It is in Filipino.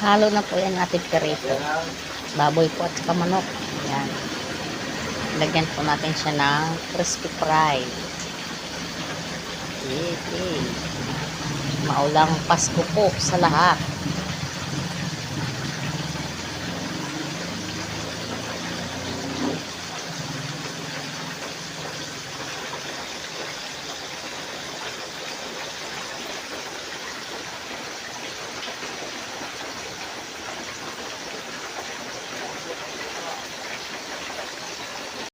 Halo na po yan ating perito. Baboy po at saka manok. Yan. Lagyan po natin siya ng crispy fry. Okay. Maulang Pasko po sa lahat.